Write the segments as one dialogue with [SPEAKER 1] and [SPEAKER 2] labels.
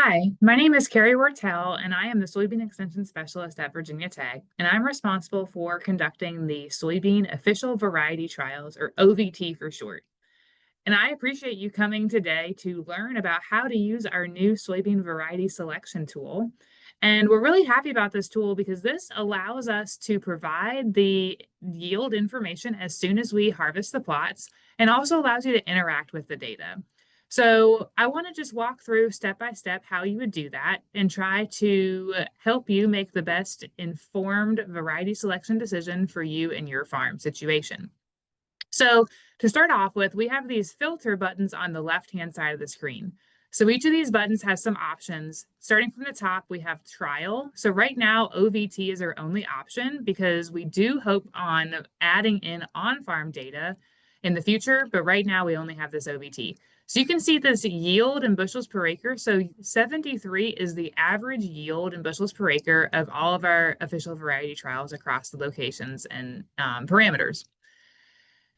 [SPEAKER 1] Hi, my name is Carrie Wortell, and I am the Soybean Extension Specialist at Virginia Tech, and I'm responsible for conducting the Soybean Official Variety Trials, or OVT for short. And I appreciate you coming today to learn about how to use our new soybean variety selection tool. And we're really happy about this tool because this allows us to provide the yield information as soon as we harvest the plots and also allows you to interact with the data. So I want to just walk through step by step how you would do that and try to help you make the best informed variety selection decision for you and your farm situation. So to start off with, we have these filter buttons on the left-hand side of the screen. So each of these buttons has some options. Starting from the top, we have trial. So right now, OVT is our only option because we do hope on adding in on-farm data in the future, but right now we only have this OVT. So you can see this yield in bushels per acre. So 73 is the average yield in bushels per acre of all of our official variety trials across the locations and parameters.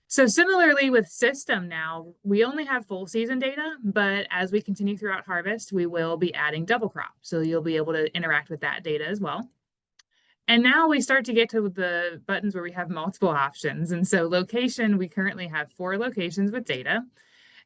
[SPEAKER 1] So similarly with system now, we only have full season data, but as we continue throughout harvest, we will be adding double crop. So you'll be able to interact with that data as well. And now we start to get to the buttons where we have multiple options. And so location, we currently have 4 locations with data.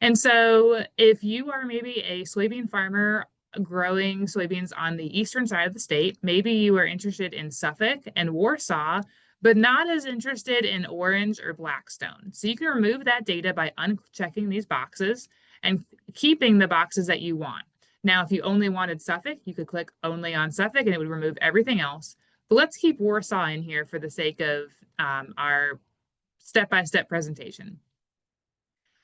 [SPEAKER 1] And so if you are maybe a soybean farmer growing soybeans on the eastern side of the state, maybe you are interested in Suffolk and Warsaw, but not as interested in Orange or Blackstone. So you can remove that data by unchecking these boxes and keeping the boxes that you want. Now, if you only wanted Suffolk, you could click only on Suffolk and it would remove everything else. But let's keep Warsaw in here for the sake of our step-by-step presentation.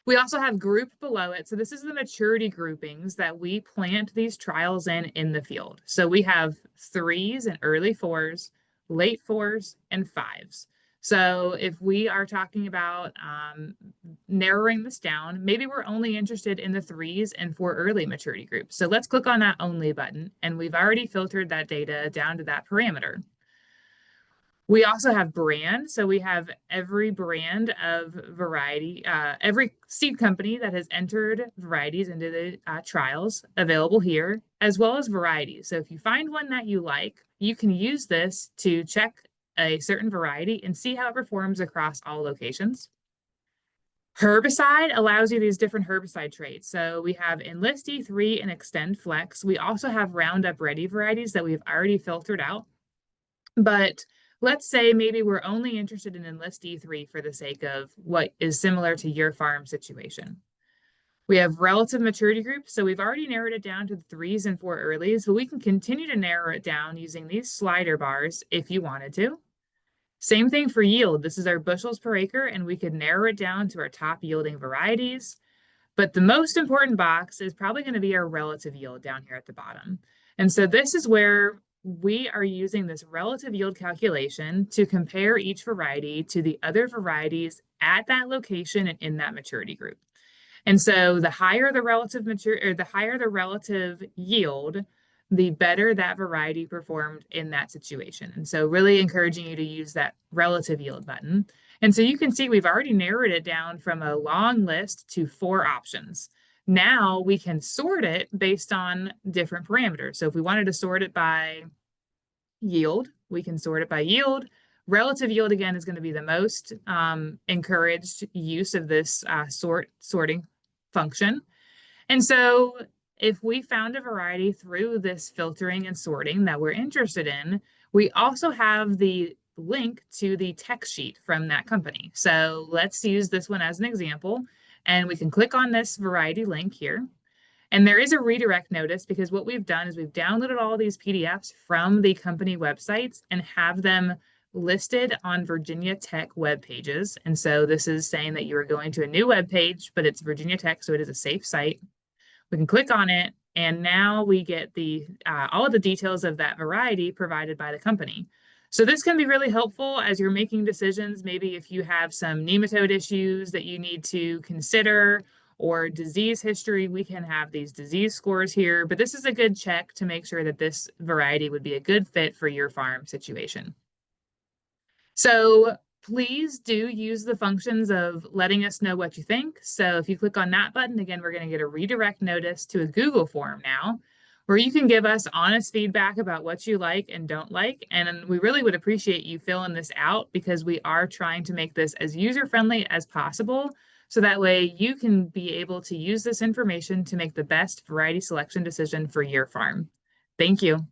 [SPEAKER 1] We also have group below it. So this is the maturity groupings that we plant these trials in the field. So we have 3s and early 4s, late 4s, and 5s. So if we are talking about narrowing this down, maybe we're only interested in the 3s and 4 early maturity groups. So let's click on that only button, and we've already filtered that data down to that parameter. We also have brand. So we have every brand of variety, every seed company that has entered varieties into the trials available here, as well as varieties. So if you find one that you like, you can use this to check a certain variety and see how it performs across all locations. Herbicide allows you these different herbicide traits. So we have Enlist E3 and Extend Flex. We also have Roundup Ready varieties that we've already filtered out. But let's say maybe we're only interested in Enlist E3 for the sake of what is similar to your farm situation. We have relative maturity groups. So we've already narrowed it down to the 3s and 4 earlies, but we can continue to narrow it down using these slider bars if you wanted to. Same thing for yield. This is our bushels per acre, and we could narrow it down to our top yielding varieties. But the most important box is probably going to be our relative yield down here at the bottom. And so this is where we are using this relative yield calculation to compare each variety to the other varieties at that location and in that maturity group. And so the higher the relative yield, the better that variety performed in that situation. And so really encouraging you to use that relative yield button. And so you can see we've already narrowed it down from a long list to 4 options. Now we can sort it based on different parameters. So if we wanted to sort it by yield, we can sort it by yield. Relative yield, again, is going to be the most encouraged use of this sorting function. And so if we found a variety through this filtering and sorting that we're interested in, we also have the link to the text sheet from that company. So let's use this one as an example, and we can click on this variety link here. And there is a redirect notice because what we've done is we've downloaded all these PDFs from the company websites and have them listed on Virginia Tech web pages. And so this is saying that you are going to a new web page, but it's Virginia Tech, so it is a safe site. We can click on it, and now we get the all of the details of that variety provided by the company. So this can be really helpful as you're making decisions. Maybe if you have some nematode issues that you need to consider or disease history, we can have these disease scores here. But this is a good check to make sure that this variety would be a good fit for your farm situation. So please do use the functions of letting us know what you think. So if you click on that button, again, we're going to get a redirect notice to a Google form now, where you can give us honest feedback about what you like and don't like. And we really would appreciate you filling this out because we are trying to make this as user-friendly as possible. So that way you can be able to use this information to make the best variety selection decision for your farm. Thank you.